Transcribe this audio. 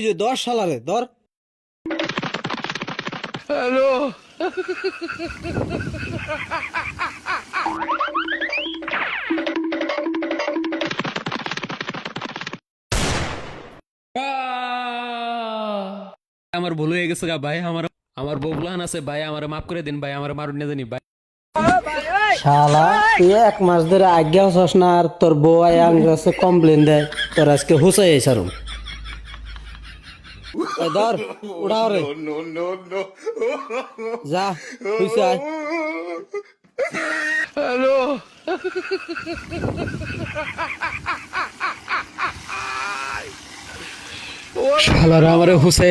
ওই যে ধর শালারে ধর। হ্যালো। আমার ভুল হয়ে গেছে গা ভাই, আমার আমার বউলান আছে ভাই, আমার মাফ করে দিন ভাই, আমার মারুন না জানি ভাই। শালা তুই 1 মাস ধরে আজ্ঞা হস না, আর তোর বউ আঙ্গাসে কমপ্লেন দেয় তোর আজকে হুসাই সারুম। ধর উড়াও রে, যা হুইসাই। হ্যালো। শালারা আমারে হুসাই